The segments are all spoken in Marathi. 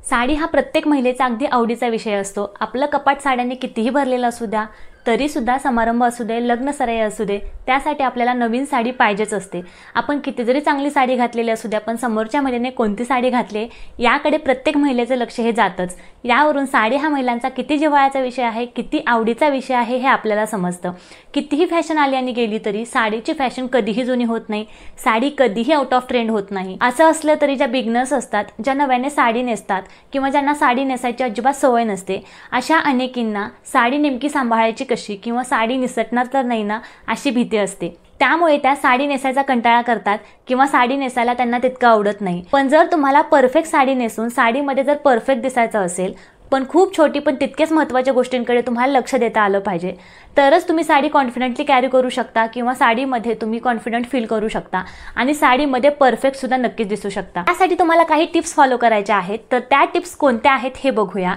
साडी हा प्रत्येक महिलेचा अगदी आवडीचा विषय असतो। आपलं कपाट साड्यांनी कितीही भरलेलं असू द्या, तरी सुद्धा समारंभ असू दे, लग्न सराई असू दे, त्यासाठी आपल्याला नवीन साडी पाहिजेच असते। आपण किती जरी चांगली साडी घातलेली असू द्या, पण समोरच्या महिलेने कोणती साडी घातली याकडे प्रत्येक महिलेचं लक्ष हे जातच। यावरून साडी हा महिलांचा किती जिव्हाळ्याचा विषय आहे, किती आवडीचा विषय आहे हे आपल्याला समजतं। कितीही फॅशन आली आणि गेली तरी साडीची फॅशन कधीही जुनी होत नाही, साडी कधीही आउट ऑफ ट्रेंड होत नाही। असं असलं तरी ज्या बिगनर्स असतात, ज्या नव्याने साडी नेसतात किंवा ज्यांना साडी नेसायची अजिबात सवय नसते, अशा अनेकींना साडी नेमकी सांभाळायची कशी किंवा साडी निसटणार तर नाही ना अशी भीती असते। त्यामुळे त्या साडी नेसायचा कंटाळा करतात किंवा साडी नेसायला त्यांना तितकं आवडत नाही। पण जर तुम्हाला परफेक्ट साडी नेसून साडीमध्ये जर परफेक्ट दिसायचं असेल, पण खूप छोटी पण तितकेच महत्त्वाच्या गोष्टींकडे तुम्हाला लक्ष देता आलं पाहिजे, तरच तुम्ही साडी कॉन्फिडेंटली कॅरी करू शकता किंवा साडीमध्ये तुम्ही कॉन्फिडंट फील करू शकता आणि साडीमध्ये परफेक्ट सुद्धा नक्कीच दिसू शकता। त्यासाठी तुम्हाला काही टिप्स फॉलो करायच्या आहेत, तर त्या टिप्स कोणत्या आहेत हे बघूया।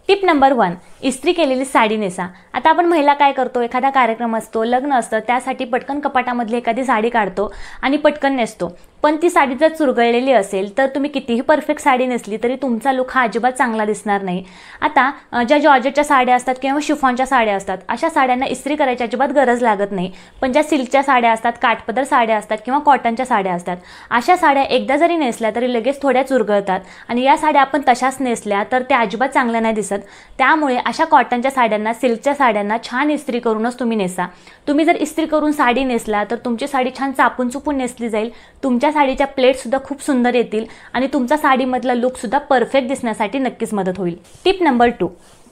टिप नंबर 1, इस्त्री केलेली साडी नेसा। आता आपण महिला काय करतो, एखादा कार्यक्रम असतो, लग्न असतं, त्यासाठी पटकन कपाटामधली एखादी साडी काढतो आणि पटकन नेसतो। पण ती साडी जर चुरगळलेली असेल तर तुम्ही कितीही परफेक्ट साडी नेसली तरी तुमचा लुक हा अजिबात चांगला दिसणार नाही। आता ज्या जॉर्जेटच्या साड्या असतात किंवा शिफॉनच्या साड्या असतात, अशा साड्यांना इस्त्री करायची अजिबात गरज लागत नाही। पण ज्या सिल्कच्या साड्या असतात, काठपदर साड्या असतात किंवा कॉटनच्या साड्या असतात, अशा साड्या एकदा जरी नेसल्या तरी लगेच थोड्या चुरगळतात आणि या साड्या आपण तशाच नेसल्या तर त्या अजिबात चांगल्या नाही दिसत। त्यामुळे अशा कॉटनच्या साड्यांना, सिल्कच्या साड्यांना छान इस्त्री करूनच तुम्ही नेसा। तुम्ही जर इस्त्री करून साडी नेसला तर तुमची साडी छान चापून चुपून नेसली जाईल, तुमच्या साडीच्या प्लेट सुद्धा खूप सुंदर येतील आणि तुमचा साडीमधला लुक सुद्धा परफेक्ट दिसण्यासाठी नक्कीच मदत होईल। Tip number 2,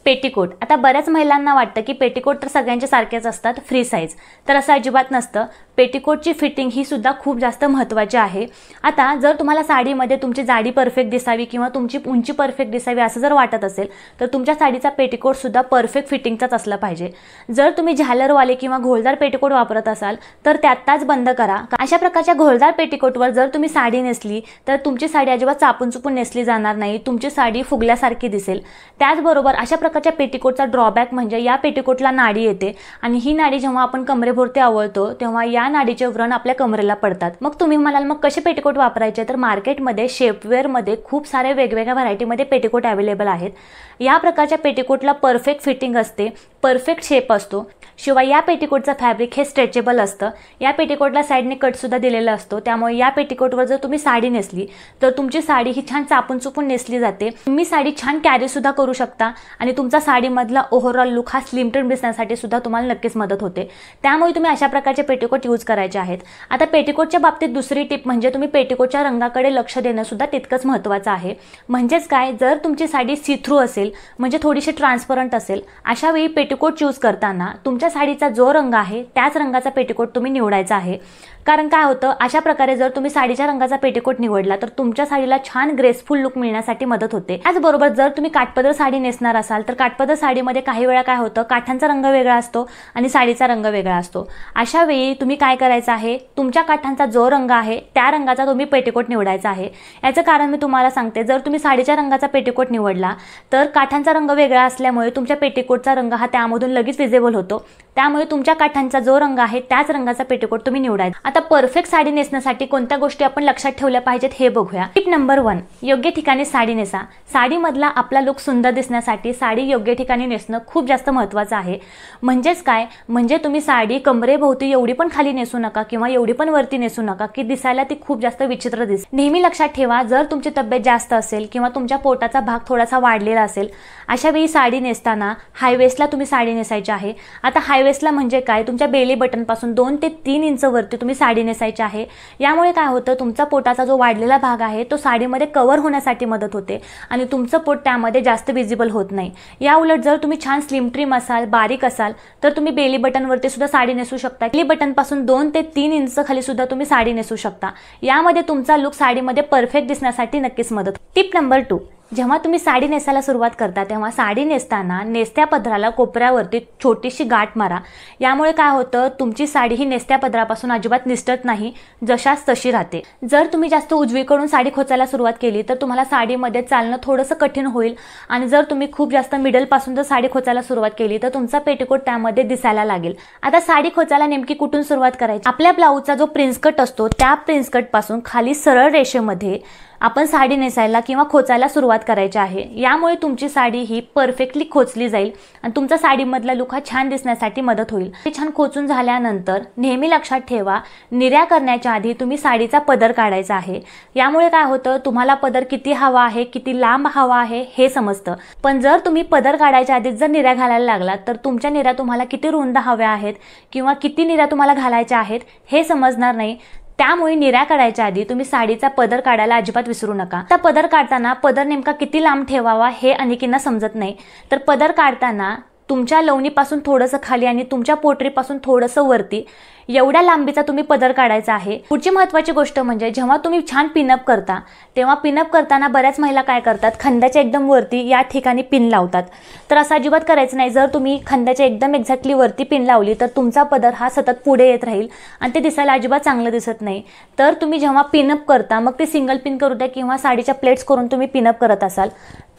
petticoat. आता बऱ्याच महिलांना वाटतं की पेटीकोट तर सगळ्यांचे सारखेच असतात, फ्री साईज, तर असं अजिबात नसतं। पेटीकोटची फिटिंग ही सुद्धा खूप जास्त महत्त्वाची आहे। आता जर तुम्हाला साडीमध्ये तुमची जाडी परफेक्ट दिसावी किंवा तुमची उंची परफेक्ट दिसावी असं जर वाटत असेल तर तुमच्या साडीचा पेटीकोट सुद्धा परफेक्ट फिटिंगचाच असला पाहिजे। जर तुम्ही झालरवाले किंवा घोळदार पेटीकोट वापरत असाल तर त्यातच बंद करा। अशा प्रकारच्या घोळदार पेटीकोटवर जर तुम्ही साडी नेसली तर तुमची साडी अजिबात चापून चुपून नेसली जाणार नाही, तुमची साडी फुगल्यासारखी दिसेल। त्याचबरोबर अशा प्रकारच्या पेटीकोटचा ड्रॉबॅक म्हणजे या पेटीकोटला नाडी येते आणि ही नाडी जेव्हा आपण कमरेभोवती आवळतो तेव्हा या नाडीचे व्रण आपल्या कमरेला पडतात। मग तुम्ही म्हणाल मग कसे पेटीकोट वापरायचे, तर मार्केटमध्ये शेपवेअरमध्ये खूप सारे वेगवेगळ्या व्हरायटीमध्ये पेटीकोट अवेलेबल आहेत। या प्रकारच्या पेटीकोटला परफेक्ट फिटिंग असते, परफेक्ट शेप असतो। शिवाय या पेटीकोटचं फॅब्रिक हे स्ट्रेचेबल असतं। या पेटीकोटला साईडने कट सुद्धा दिलेला असतो, त्यामुळे या पेटीकोटवर जर तुम्ही साडी नेसली तर तुमची साडी ही छान चापून चुपून नेसली जाते। तुम्ही साडी छान कॅरी सुद्धा करू शकता आणि तुमचा साडीमधला ओव्हरऑल लुक हा स्लिम ट्रिम दिसण्यासाठी सुद्धा तुम्हाला नक्कीच मदत होते। त्यामुळे तुम्ही अशा प्रकारचे पेटीकोट यूज करायचे आहेत। आता पेटीकोटच्या बाबतीत दुसरी टिप म्हणजे तुम्ही पेटीकोटच्या रंगाकडे लक्ष देणं सुद्धा तितकंच महत्त्वाचं आहे। म्हणजेच काय, जर तुमची साडी सी थ्रू असेल म्हणजे थोडीशी ट्रान्सपरंट असेल, अशा वेळी पेटीकोट चूज करताना तुमच्या साडीचा जो रंग आहे त्याच रंगाचा पेटीकोट तुम्ही निवडायचा आहे। कारण काय होतं, अशा प्रकारे जर तुम्ही साडीच्या रंगाचा पेटीकोट निवडला तर तुमच्या साडीला छान ग्रेसफुल लुक मिळण्यासाठी मदत होते। त्याचबरोबर जर तुम्ही काठपदर साडी नेसणार असाल तर काठपदर साडीमध्ये काही वेळा काय होतं, काठांचा रंग वेगळा असतो आणि साडीचा रंग वेगळा असतो। अशा वेळी तुम्ही काय करायचं आहे, तुमच्या काठांचा जो रंग आहे त्या रंगाचा तुम्ही पेटीकोट निवडायचा आहे। याचं कारण मी तुम्हाला सांगते, जर तुम्ही साडीच्या रंगाचा पेटीकोट निवडला तर काठांचा रंग वेगळा असल्यामुळे तुमच्या पेटीकोटचा रंग हा त्यामधून लगेच विजिबल होतो। त्यामुळे तुमच्या काठांचा जो रंग आहे त्याच रंगाचा पेटीकोट तुम्ही निवडायचा। आता परफेक्ट साडी नेसण्यासाठी कोणत्या गोष्टी आपण लक्षात ठेवल्या पाहिजेत हे बघूया। टिप नंबर 1, योग्य ठिकाणी साडी नेसा। साडीमधला आपला लुक सुंदर दिसण्यासाठी साडी योग्य ठिकाणी नेसणं खूप जास्त महत्त्वाचं आहे। म्हणजेच काय, म्हणजे तुम्ही साडी कमरेभोवती एवढी पण खाली नेसू नका किंवा एवढी पण वरती नेसू नका की दिसायला ती खूप जास्त विचित्र दिसेल। नेहमी लक्षात ठेवा, जर तुमची तब्येत जास्त असेल किंवा तुमच्या पोटाचा भाग थोडासा वाढलेला असेल, अशा वेळी साडी नेसताना हायवेस्टला तुम्ही साडी नेसायची आहे। आता हायवेस्टला म्हणजे काय, तुमच्या बेली बटन पासून 2 ते 3 इंच वरती तुम्ही साडी नेसायची आहे। यामुळे काय होतं, तुमचा पोटाचा जो वाढलेला भाग आहे तो साडीमध्ये कव्हर होण्यासाठी मदत होते आणि तुमचं पोट त्यामध्ये जास्त विजिबल होत नाही। या उलट जर तुम्ही छान स्लिम ट्रिम असाल, बारीक असाल तर तुम्ही बेली बटनवरती सुद्धा साडी नेसू शकता। बेली बटन पासून 2 ते 3 इंच खाली सुद्धा तुम्ही साडी नेसू शकता। यामध्ये तुमचा लुक साडीमध्ये परफेक्ट दिसण्यासाठी नक्कीच मदत। टिप नंबर 2, जेव्हा तुम्ही साडी नेसायला सुरुवात करता तेव्हा साडी नेसताना नेसत्या पदराला कोपऱ्यावरती छोटीशी गाठ मारा। यामुळे काय होतं, तुमची साडी ही नेसत्या पदरापासून अजिबात निसटत नाही, जशाच तशी राहते। जर तुम्ही जास्त उजवीकडून साडी खोचायला सुरुवात केली तर तुम्हाला साडीमध्ये चालणं थोडंसं कठीण होईल आणि जर तुम्ही खूप जास्त मिडल पासून जर साडी खोचायला सुरुवात केली तर तुमचा पेटीकोट त्यामध्ये दिसायला लागेल। आता साडी खोचायला नेमकी कुठून सुरुवात करायची, आपल्या ब्लाऊजचा जो प्रिन्स कट असतो त्या प्रिन्स कट पासून खाली सरळ रेषेमध्ये आपण साडी नेसायला किंवा खोचायला सुरुवात करायची आहे। यामुळे तुमची साडी ही परफेक्टली खोचली जाईल आणि तुमचा साडीमधला लुक हा छान दिसण्यासाठी मदत होईल। ते छान खोचून झाल्यानंतर नेहमी लक्षात ठेवा, निर्या करण्याच्या आधी तुम्ही साडीचा पदर काढायचा आहे। यामुळे काय होतं, तुम्हाला पदर किती हवा आहे, किती लांब हवा आहे हे समजतं। पण जर तुम्ही पदर काढायच्या आधी जर निर्या घालायला लागलात तर तुमच्या निर्या तुम्हाला किती रुंद हव्या आहेत किंवा किती निर्या तुम्हाला घालायच्या आहेत हे समजणार नाही। त्यामुळे निर्या काढायच्या आधी तुम्ही साडीचा पदर काढायला अजिबात विसरू नका। आता पदर काढताना पदर नेमका किती लांब ठेवावा हे अनेकींना समजत नाही, तर पदर काढताना तुमच्या लवणीपासून थोडंसं खाली आणि तुमच्या पोटरीपासून थोडंसं वरती एवढ्या लांबीचा तुम्ही पदर काढायचा आहे। पुढची महत्त्वाची गोष्ट म्हणजे जेव्हा तुम्ही छान पिनअप करता तेव्हा पिनअप करताना बऱ्याच महिला काय करतात, खांद्याच्या एकदम वरती या ठिकाणी पिन लावतात। तर असं अजिबात करायचं नाही। जर तुम्ही खांद्याच्या एकदम एक्झॅक्टली वरती पिन लावली तर तुमचा पदर हा सतत पुढे येत राहील आणि ते दिसायला अजिबात चांगलं दिसत नाही। तर तुम्ही जेव्हा पिनअप करता, मग ते सिंगल पिन करू द्या किंवा साडीच्या प्लेट्स करून तुम्ही पिनअप करत असाल,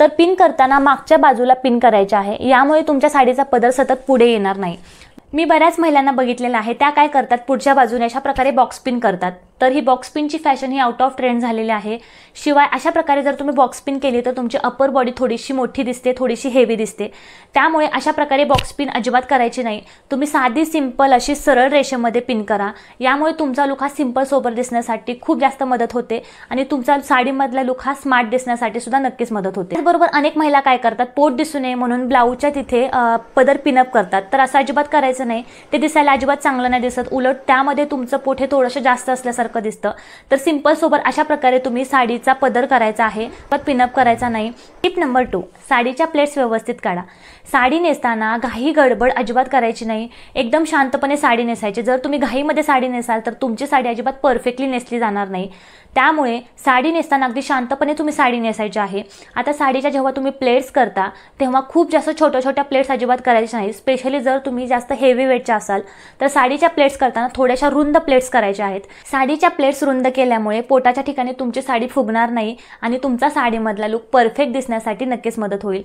तर पिन करताना मागच्या बाजूला पिन करायचे आहे। यामुळे तुमच्या साडीचा पदर सतत पुढे येणार नाही। मी बऱ्याच महिलांना बघितलेलं आहे, त्या काय करतात, पुढच्या बाजूने अशा प्रकारे बॉक्स पिन करतात। तर ही बॉक्स पिनची fashion he out of trend झालेली आहे। शिवाय अशा प्रकारे जर तुम्ही बॉक्स पिन केली तर तुमची अपर बॉडी थोडीशी मोठी दिसते, थोडीशी हेवी दिसते। त्यामुळे अशा प्रकारे बॉक्स पिन अजिबात करायची नाही। तुम्ही साधी सिंपल अशी सरळ रेषेमध्ये पिन करा। यामुळे तुमचा लुक हा सिंपल सोबर दिसण्यासाठी खूप जास्त मदत होते आणि तुमचा साडीमधला लुक हा स्मार्ट दिसण्यासाठी सुद्धा नक्कीच मदत होते। त्याचबरोबर अनेक महिला काय करतात, पोट दिसू नये म्हणून ब्लाऊजच्या तिथे पदर पिनअप करतात। तर असं अजिबात करायचं नाही, ते दिसायला अजिबात चांगलं नाही दिसत। उलट त्यामध्ये तुमचं पोट हे थोडंसं जास्त असल्यासारखं दिसतं। तर सिंपल सोबर अशा प्रकारे तुम्ही साडीचा पदर करायचा आहे, पण पिनअप करायचा नाही। टिप नंबर 2, साडीच्या प्लेट्स व्यवस्थित काढा। साडी नेसताना घाई गडबड अजिबात करायची नाही, एकदम शांतपणे साडी नेसायची। जर तुम्ही घाईमध्ये साडी नेसाल तर तुमची साडी अजिबात परफेक्टली नेसली जाणार नाही। त्यामुळे साडी नेसताना अगदी शांतपणे तुम्ही साडी नेसायची आहे। आता साडीच्या जेव्हा तुम्ही प्लेट्स करता तेव्हा खूप जास्त छोट्या छोट्या प्लेट्स अजिबात करायच्या नाही। स्पेशली जर तुम्ही जास्त हेवी वेटच्या असाल तर साडीच्या प्लेट्स करताना थोड्याशा रुंद प्लेट्स करायच्या आहेत। साडीच्या प्लेट्स रुंद केल्यामुळे पोटाच्या ठिकाणी तुमची साडी फुगणार नाही आणि तुमचा साडीमधला लुक परफेक्ट दिसण्यासाठी नक्कीच मदत होईल।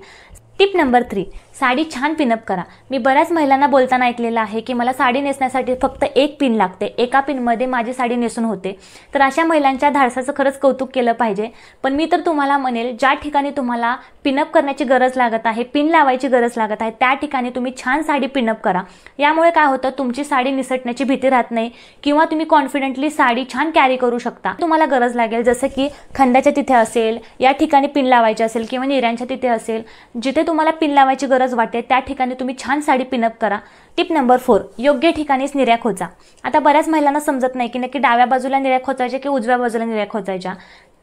टिप नंबर 3, साडी छान पिनअप करा। मी बऱ्याच महिलांना बोलताना ऐकलेलं आहे की मला साडी नेसण्यासाठी फक्त एक पिन लागते, एका पिनमध्ये माझी साडी नेसून होते। तर अशा महिलांच्या धाडसाचं खरंच कौतुक केलं पाहिजे। पण मी तर तुम्हाला म्हणेल, ज्या ठिकाणी तुम्हाला पिनअप करण्याची गरज लागत आहे, पिन लावायची गरज लागत आहे, त्या ठिकाणी तुम्ही छान साडी पिनअप करा। यामुळे काय होतं, तुमची साडी निसटण्याची भीती राहत नाही किंवा तुम्ही कॉन्फिडेंटली साडी छान कॅरी करू शकता। तुम्हाला गरज लागेल जसं की खांद्याच्या तिथे असेल, या ठिकाणी पिन लावायची असेल किंवा निर्यांच्या तिथे असेल, जिथे तुम्हाला पिन लावायची गरज वाटते त्या ठिकाणी तुम्ही छान साडी पिनअप करा। टिप नंबर 4, योग्य ठिकाणीच निर्या खोचा। आता बऱ्याच महिलांना समजत नाही की नक्की डाव्या बाजूला निर्या खोचायच्या की उजव्या बाजूला निर्या खोचायच्या।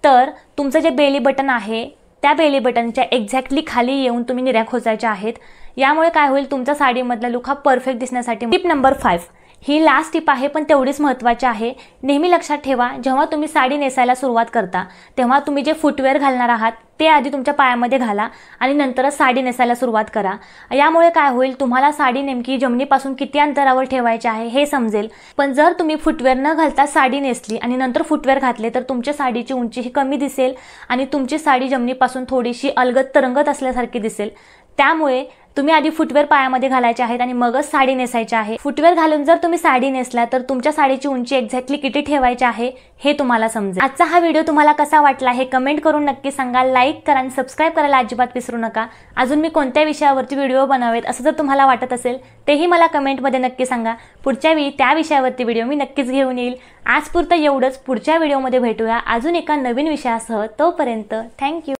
तर तुमचं जे बेली बटन आहे त्या बेली बटनच्या एक्झॅक्टली खाली येऊन तुम्ही निर्या खोचायच्या आहेत। यामुळे काय होईल, तुमचा साडीमधला लुक हा परफेक्ट दिसण्यासाठी। टिप नंबर 5, ही लास्ट टिप आहे पण तेवढीच महत्त्वाची आहे। नेहमी लक्षात ठेवा, जेव्हा तुम्ही साडी नेसायला सुरुवात करता तेव्हा तुम्ही जे फुटवेअर घालणार आहात ते आधी तुमच्या पायामध्ये घाला आणि नंतरच साडी नेसायला सुरुवात करा। यामुळे काय होईल, तुम्हाला साडी नेमकी जमिनीपासून किती अंतरावर ठेवायची आहे हे समजेल। पण जर तुम्ही फुटवेअर न घालता साडी नेसली आणि नंतर फुटवेअर घातले तर तुमच्या साडीची उंची ही कमी दिसेल आणि तुमची साडी जमिनीपासून थोडीशी अलगद तरंगत असल्यासारखी दिसेल। त्यामुळे तुम्ही आधी फुटवेअर पायामध्ये घालायचे आहेत आणि मगच साडी नेसायची आहे। फुटवेअर घालून जर तुम्ही साडी नेसला तर तुमच्या साडीची उंची एक्झॅक्टली किती ठेवायची आहे हे तुम्हाला समजेल। आजचा हा व्हिडिओ तुम्हाला कसा वाटला हे कमेंट करून नक्की सांगा। लाईक करा आणि सबस्क्राइब करायला अजिबात विसरू नका। अजून मी कोणत्या विषयावरती व्हिडिओ बनवेत असं जर तुम्हाला वाटत असेल तेही मला कमेंटमध्ये नक्की सांगा। पुढच्या वेळी त्या विषयावरती व्हिडिओ मी नक्कीच घेऊन येईल। आजपुरतं एवढंच, पुढच्या व्हिडिओमध्ये भेटूया अजून एका नवीन विषयासह। तोपर्यंत थँक्यू।